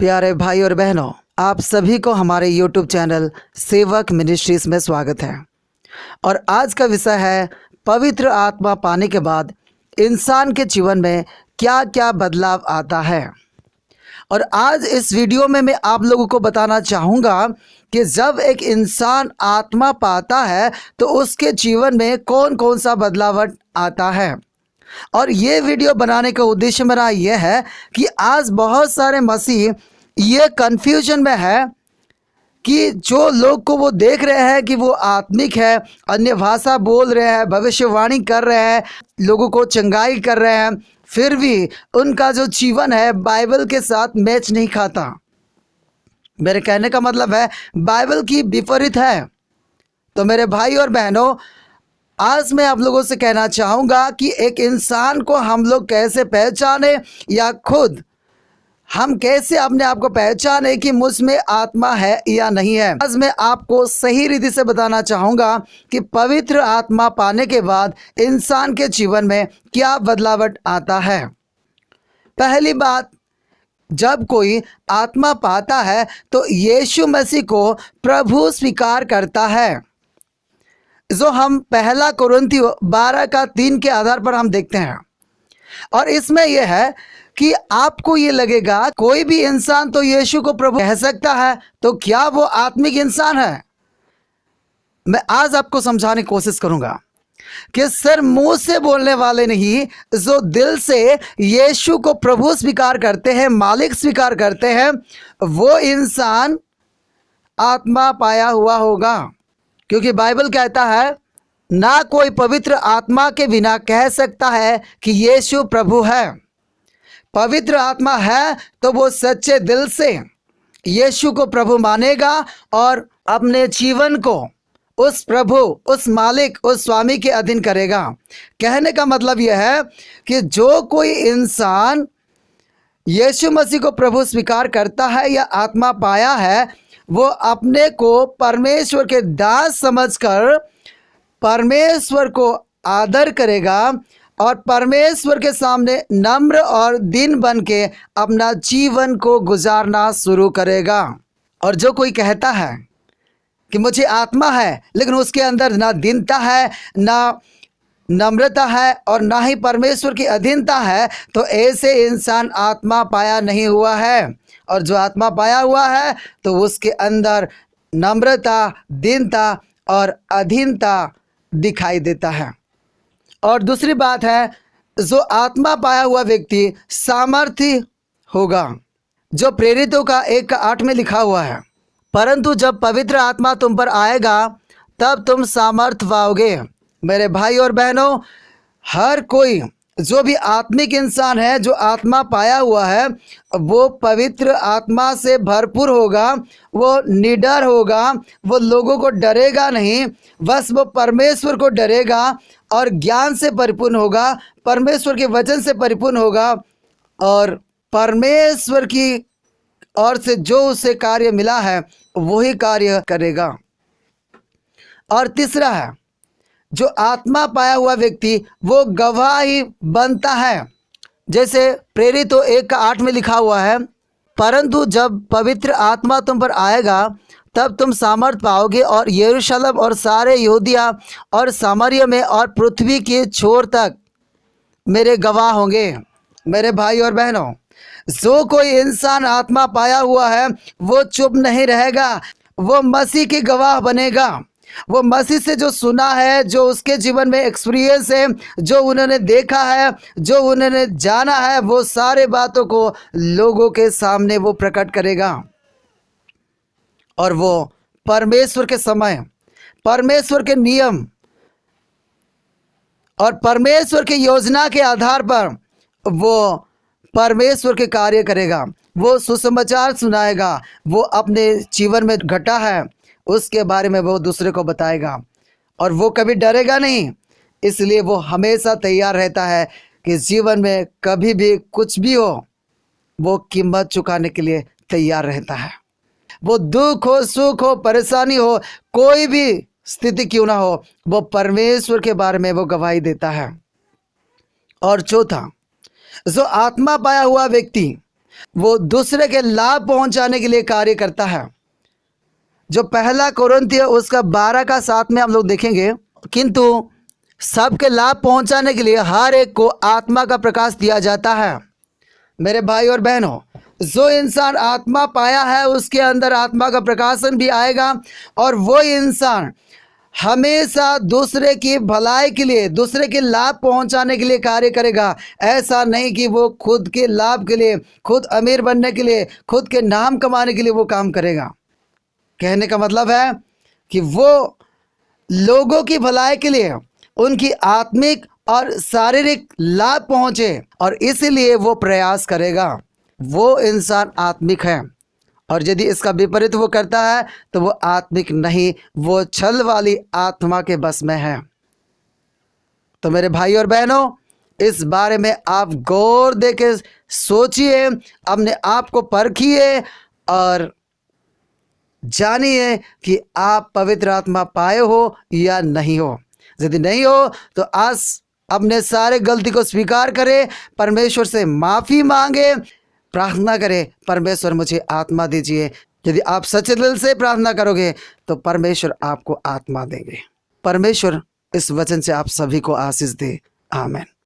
प्यारे भाई और बहनों, आप सभी को हमारे YouTube चैनल सेवक मिनिस्ट्रीज में स्वागत है। और आज का विषय है पवित्र आत्मा पाने के बाद इंसान के जीवन में क्या क्या बदलाव आता है। और आज इस वीडियो में मैं आप लोगों को बताना चाहूँगा कि जब एक इंसान आत्मा पाता है तो उसके जीवन में कौन कौन सा बदलाव आता है। और ये वीडियो बनाने का उद्देश्य मेरा यह है कि आज बहुत सारे मसीह ये कन्फ्यूजन में है कि जो लोग को वो देख रहे हैं कि वो आत्मिक है, अन्य भाषा बोल रहे हैं, भविष्यवाणी कर रहे हैं, लोगों को चंगाई कर रहे हैं, फिर भी उनका जो जीवन है बाइबल के साथ मैच नहीं खाता। मेरे कहने का मतलब है बाइबल की विपरीत है। तो मेरे भाई और बहनों, आज मैं आप लोगों से कहना चाहूँगा कि एक इंसान को हम लोग कैसे पहचाने या खुद हम कैसे अपने आप को पहचाने कि मुझ में आत्मा है या नहीं है। आज मैं आपको सही रीति से बताना चाहूँगा कि पवित्र आत्मा पाने के बाद इंसान के जीवन में क्या बदलाव आता है। पहली बात, जब कोई आत्मा पाता है तो यीशु मसीह को प्रभु स्वीकार करता है, जो हम पहला कुरिन्थियों 12:3 के आधार पर हम देखते हैं। और इसमें यह है कि आपको ये लगेगा कोई भी इंसान तो यीशु को प्रभु कह सकता है, तो क्या वो आत्मिक इंसान है? मैं आज आपको समझाने की कोशिश करूंगा कि सिर्फ मुंह से बोलने वाले नहीं, जो दिल से यीशु को प्रभु स्वीकार करते हैं, मालिक स्वीकार करते हैं, वो इंसान आत्मा पाया हुआ होगा। क्योंकि बाइबल कहता है ना कोई पवित्र आत्मा के बिना कह सकता है कि यीशु प्रभु है। पवित्र आत्मा है तो वो सच्चे दिल से यीशु को प्रभु मानेगा और अपने जीवन को उस प्रभु, उस मालिक, उस स्वामी के अधीन करेगा। कहने का मतलब यह है कि जो कोई इंसान यीशु मसीह को प्रभु स्वीकार करता है या आत्मा पाया है, वो अपने को परमेश्वर के दास समझकर परमेश्वर को आदर करेगा और परमेश्वर के सामने नम्र और दीन बन के अपना जीवन को गुजारना शुरू करेगा। और जो कोई कहता है कि मुझे आत्मा है लेकिन उसके अंदर ना दीनता है, ना नम्रता है और ना ही परमेश्वर की अधीनता है, तो ऐसे इंसान आत्मा पाया नहीं हुआ है। और जो आत्मा पाया हुआ है तो उसके अंदर नम्रता, दीनता और अधीनता दिखाई देता है। और दूसरी बात है, जो आत्मा पाया हुआ व्यक्ति सामर्थी होगा, जो प्रेरितों का 1:8 में लिखा हुआ है, परंतु जब पवित्र आत्मा तुम पर आएगा तब तुम सामर्थ पाओगे। मेरे भाई और बहनों, हर कोई जो भी आत्मिक इंसान है, जो आत्मा पाया हुआ है, वो पवित्र आत्मा से भरपूर होगा, वो निडर होगा, वो लोगों को डरेगा नहीं, बस वो परमेश्वर को डरेगा और ज्ञान से परिपूर्ण होगा, परमेश्वर के वचन से परिपूर्ण होगा और परमेश्वर की ओर से जो उसे कार्य मिला है वही कार्य करेगा। और तीसरा है, जो आत्मा पाया हुआ व्यक्ति वो गवाही बनता है। जैसे प्रेरितों 1:8 में लिखा हुआ है, परंतु जब पवित्र आत्मा तुम पर आएगा तब तुम सामर्थ पाओगे और यरूशलेम और सारे यहूदिया और सामरिया में और पृथ्वी के छोर तक मेरे गवाह होंगे। मेरे भाई और बहनों, जो कोई इंसान आत्मा पाया हुआ है वो चुप नहीं रहेगा, वो मसीह की गवाह बनेगा। वो मसीह से जो सुना है, जो उसके जीवन में एक्सपीरियंस है, जो उन्होंने देखा है, जो उन्होंने जाना है, वो सारे बातों को लोगों के सामने वो प्रकट करेगा। और वो परमेश्वर के समय, परमेश्वर के नियम और परमेश्वर की योजना के आधार पर वो परमेश्वर के कार्य करेगा। वो सुसमाचार सुनाएगा, वो अपने जीवन में घटा है उसके बारे में वो दूसरे को बताएगा। और वो कभी डरेगा नहीं, इसलिए वो हमेशा तैयार रहता है कि जीवन में कभी भी कुछ भी हो, वो कीमत चुकाने के लिए तैयार रहता है। वो दुख हो, सुख हो, परेशानी हो, कोई भी स्थिति क्यों ना हो, वो परमेश्वर के बारे में वो गवाही देता है। और चौथा, जो आत्मा पाया हुआ व्यक्ति वो दूसरे के लाभ पहुंचाने के लिए कार्य करता है। जो पहला कोरिन्थियों उसका 12 का 7 में हम लोग देखेंगे, किंतु सबके लाभ पहुंचाने के लिए हर एक को आत्मा का प्रकाश दिया जाता है। मेरे भाई और बहनों, जो इंसान आत्मा पाया है उसके अंदर आत्मा का प्रकाशन भी आएगा, और वो इंसान हमेशा दूसरे की भलाई के लिए, दूसरे के लाभ पहुंचाने के लिए कार्य करेगा। ऐसा नहीं कि वो खुद के लाभ के लिए, खुद अमीर बनने के लिए, खुद के नाम कमाने के लिए वो काम करेगा। कहने का मतलब है कि वो लोगों की भलाई के लिए, उनकी आत्मिक और शारीरिक लाभ पहुंचे, और इसीलिए वो प्रयास करेगा। वो इंसान आत्मिक है। और यदि इसका विपरीत वो करता है तो वो आत्मिक नहीं, वो छल वाली आत्मा के बस में है। तो मेरे भाई और बहनों, इस बारे में आप गौर दे के सोचिए, अपने आप को परखिए और जानिए कि आप पवित्र आत्मा पाए हो या नहीं हो। यदि नहीं हो तो आज अपने सारे गलती को स्वीकार करें, परमेश्वर से माफ़ी मांगे, प्रार्थना करें, परमेश्वर मुझे आत्मा दीजिए। यदि आप सच्चे दिल से प्रार्थना करोगे तो परमेश्वर आपको आत्मा देंगे। परमेश्वर इस वचन से आप सभी को आशीष दे। आमीन।